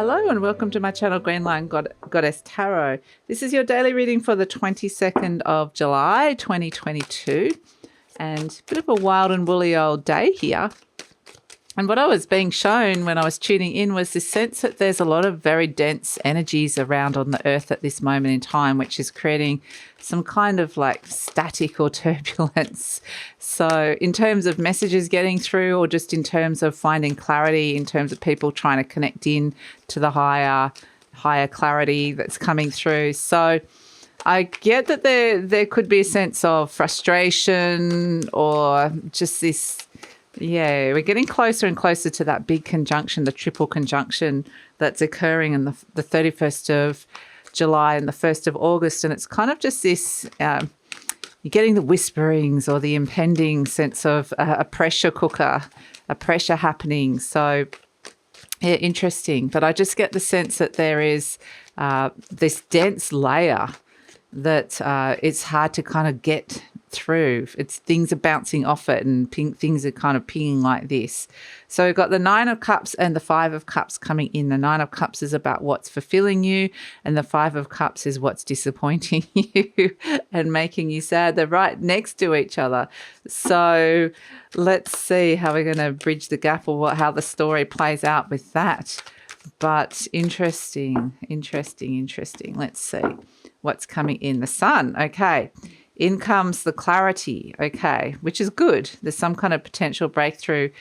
Hello and welcome to my channel GreenLion Goddess Tarot. This is your daily reading for the 22nd of July 2022, and a bit of a wild and woolly old day here. And what I was being shown when I was tuning in was this sense that there's a lot of very dense energies around on the earth at this moment in time, which is creating some kind of like static or turbulence. So in terms of messages getting through, or just in terms of finding clarity, in terms of people trying to connect in to the higher clarity that's coming through. So I get that there could be a sense of frustration or just this. Yeah, we're getting closer and closer to that big conjunction, the triple conjunction that's occurring in the 31st of July and the 1st of August. And it's kind of just this, you're getting the whisperings or the impending sense of a pressure cooker, a pressure happening. So, yeah, interesting. But I just get the sense that there is this dense layer that it's hard to kind of get through. It's things are bouncing off it and things are kind of pinging like this. So we've got the 9 of Cups and the 5 of Cups coming in. The 9 of Cups is about what's fulfilling you, and the 5 of Cups is what's disappointing you and making you sad. They're right next to each other. So let's see how we're going to bridge the gap, or how the story plays out with that. But interesting. Let's see what's coming in. The Sun. Okay. In comes the clarity, okay, which is good. There's some kind of potential breakthrough,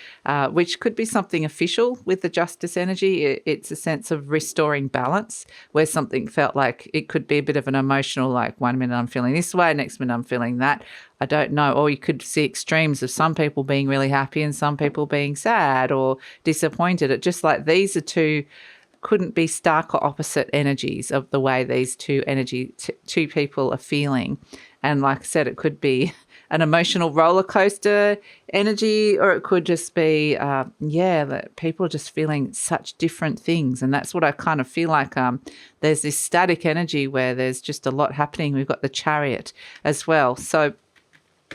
which could be something official with the Justice energy. It's a sense of restoring balance, where something felt like it could be a bit of an emotional, like 1 minute I'm feeling this way, next minute I'm feeling that. I don't know. Or you could see extremes of some people being really happy and some people being sad or disappointed. It just like these are two, couldn't be stark or opposite energies of the way these two people are feeling. And like I said, it could be an emotional roller coaster energy, or it could just be, that people are just feeling such different things. And that's what I kind of feel like. There's this static energy where there's just a lot happening. We've got the Chariot as well. So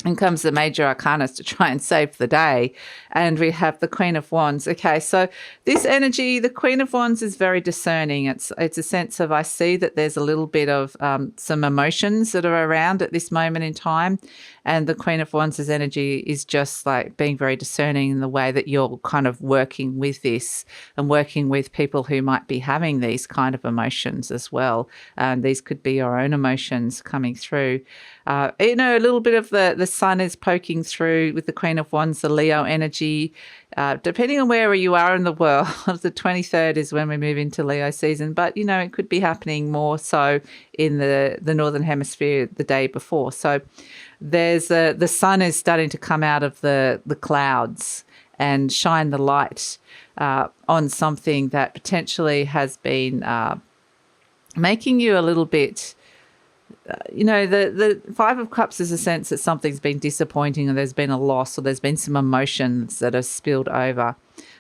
in comes the major arcanas to try and save the day. And we have the Queen of Wands. Okay, so this energy, the Queen of Wands is very discerning. It's a sense of, I see that there's a little bit of some emotions that are around at this moment in time. And the Queen of Wands' energy is just like being very discerning in the way that you're kind of working with this and working with people who might be having these kind of emotions as well. These could be your own emotions coming through. A little bit of the Sun is poking through with the Queen of Wands, the Leo energy. Depending on where you are in the world, the 23rd is when we move into Leo season. But, it could be happening more so in the Northern Hemisphere the day before. So there's the Sun is starting to come out of the clouds and shine the light on something that potentially has been making you a little bit... the 5 of Cups is a sense that something's been disappointing, or there's been a loss, or there's been some emotions that have spilled over.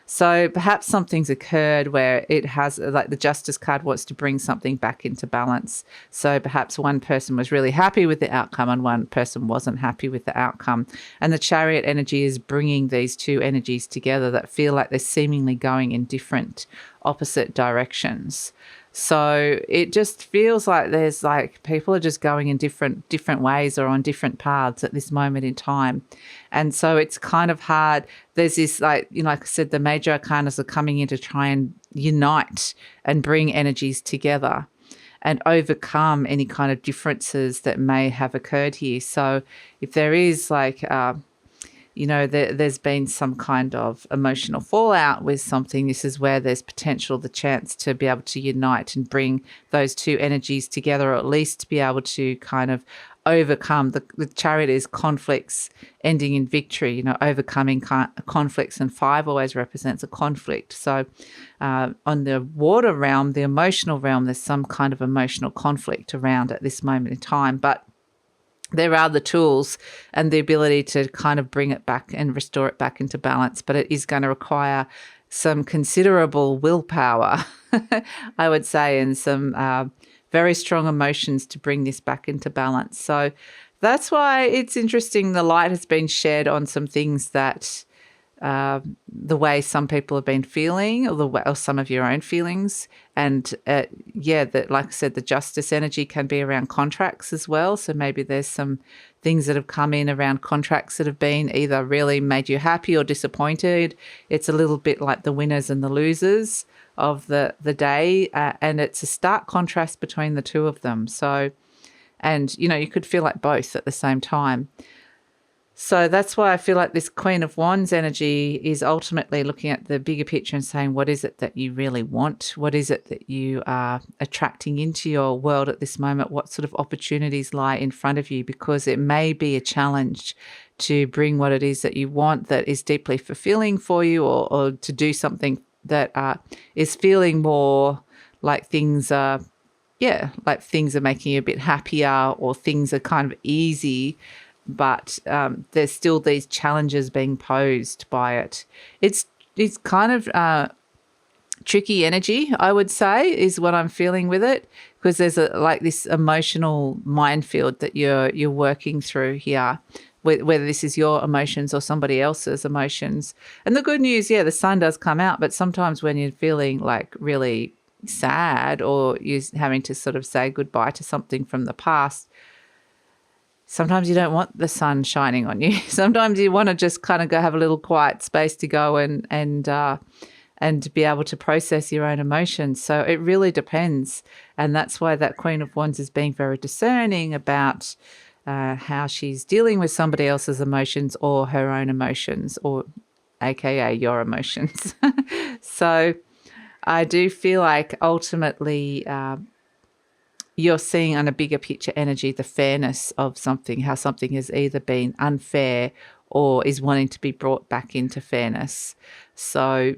So perhaps something's occurred where it has, like the Justice card wants to bring something back into balance. So perhaps one person was really happy with the outcome and one person wasn't happy with the outcome. And the Chariot energy is bringing these two energies together that feel like they're seemingly going in different opposite directions. So it just feels like there's like people are just going in different ways or on different paths at this moment in time. And so it's kind of hard. There's this like I said, the major arcanas are coming in to try and unite and bring energies together and overcome any kind of differences that may have occurred here. So if there is like... there's been some kind of emotional fallout with something. This is where there's potential, the chance to be able to unite and bring those two energies together, or at least to be able to kind of overcome. The Chariot is conflicts ending in victory, overcoming conflicts, and 5 always represents a conflict. So on the water realm, the emotional realm, there's some kind of emotional conflict around at this moment in time. But there are the tools and the ability to kind of bring it back and restore it back into balance, but it is going to require some considerable willpower, I would say, and some very strong emotions to bring this back into balance. So that's why it's interesting. The light has been shed on some things that the way some people have been feeling, or some of your own feelings. And that, like I said, the justice energy can be around contracts as well. So maybe there's some things that have come in around contracts that have been either really made you happy or disappointed. It's a little bit like the winners and the losers of the day, and it's a stark contrast between the two of them. So, and you could feel like both at the same time. So that's why I feel like this Queen of Wands energy is ultimately looking at the bigger picture and saying, what is it that you really want? What is it that you are attracting into your world at this moment? What sort of opportunities lie in front of you? Because it may be a challenge to bring what it is that you want that is deeply fulfilling for you, or to do something that is feeling more like things are, like things are making you a bit happier, or things are kind of easy, but there's still these challenges being posed by it. It's kind of tricky energy, I would say, is what I'm feeling with it, because there's like this emotional minefield that you're working through here, whether this is your emotions or somebody else's emotions. And the good news, the sun does come out, but sometimes when you're feeling like really sad, or you're having to sort of say goodbye to something from the past, sometimes you don't want the sun shining on you. Sometimes you want to just kind of go have a little quiet space to go and be able to process your own emotions. So it really depends. And that's why that Queen of Wands is being very discerning about how she's dealing with somebody else's emotions or her own emotions, or AKA your emotions. So I do feel like ultimately you're seeing on a bigger picture energy the fairness of something, how something has either been unfair or is wanting to be brought back into fairness. So,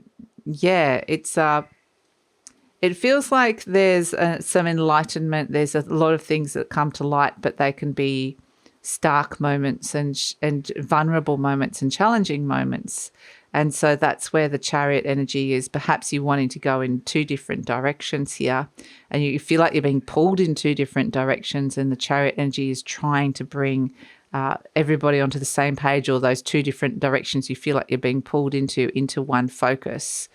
it feels like there's some enlightenment. There's a lot of things that come to light, but they can be stark moments and vulnerable moments and challenging moments. And so that's where the Chariot energy is. Perhaps you wanting to go in two different directions here, and you feel like you're being pulled in two different directions, and the Chariot energy is trying to bring everybody onto the same page, or those two different directions you feel like you're being pulled into one focus.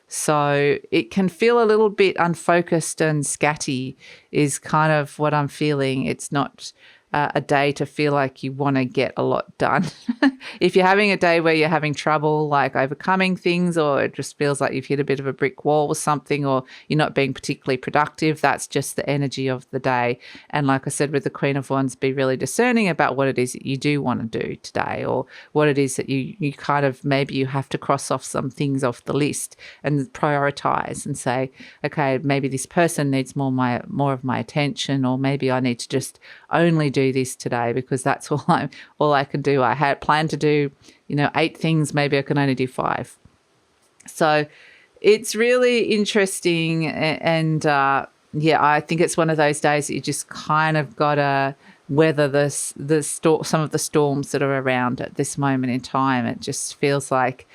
So it can feel a little bit unfocused and scatty is kind of what I'm feeling. It's not a day to feel like you want to get a lot done. If you're having a day where you're having trouble like overcoming things, or it just feels like you've hit a bit of a brick wall or something, or you're not being particularly productive, that's just the energy of the day. And like I said, with the Queen of Wands, be really discerning about what it is that you do want to do today, or what it is that you kind of, maybe you have to cross off some things off the list and prioritize and say, okay, maybe this person needs more of my attention, or maybe I need to just only do this today because that's all I can do. I had planned to do 8 things, maybe I can only do 5. So it's really interesting, and I think it's one of those days that you just kind of gotta weather some of the storms that are around at this moment in time. It just feels like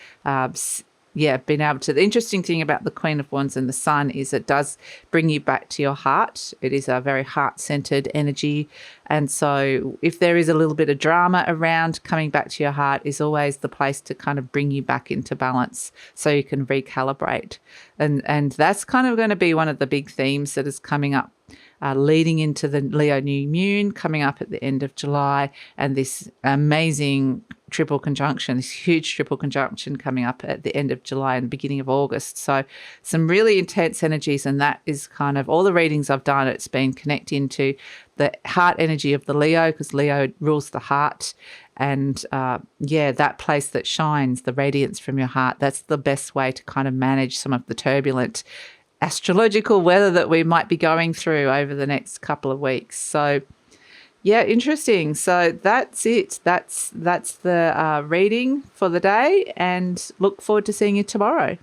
being able to. The interesting thing about the Queen of Wands and the Sun is it does bring you back to your heart. It is a very heart-centered energy. And so if there is a little bit of drama around, coming back to your heart is always the place to kind of bring you back into balance so you can recalibrate. And that's kind of going to be one of the big themes that is coming up, leading into the Leo new moon coming up at the end of July, and this amazing triple conjunction, this huge triple conjunction coming up at the end of July and the beginning of August. So some really intense energies, and that is kind of all the readings I've done. It's been connecting to the heart energy of the Leo, because Leo rules the heart. And that place that shines, the radiance from your heart, that's the best way to kind of manage some of the turbulent astrological weather that we might be going through over the next couple of weeks. So interesting. So that's it. That's the reading for the day, and look forward to seeing you tomorrow.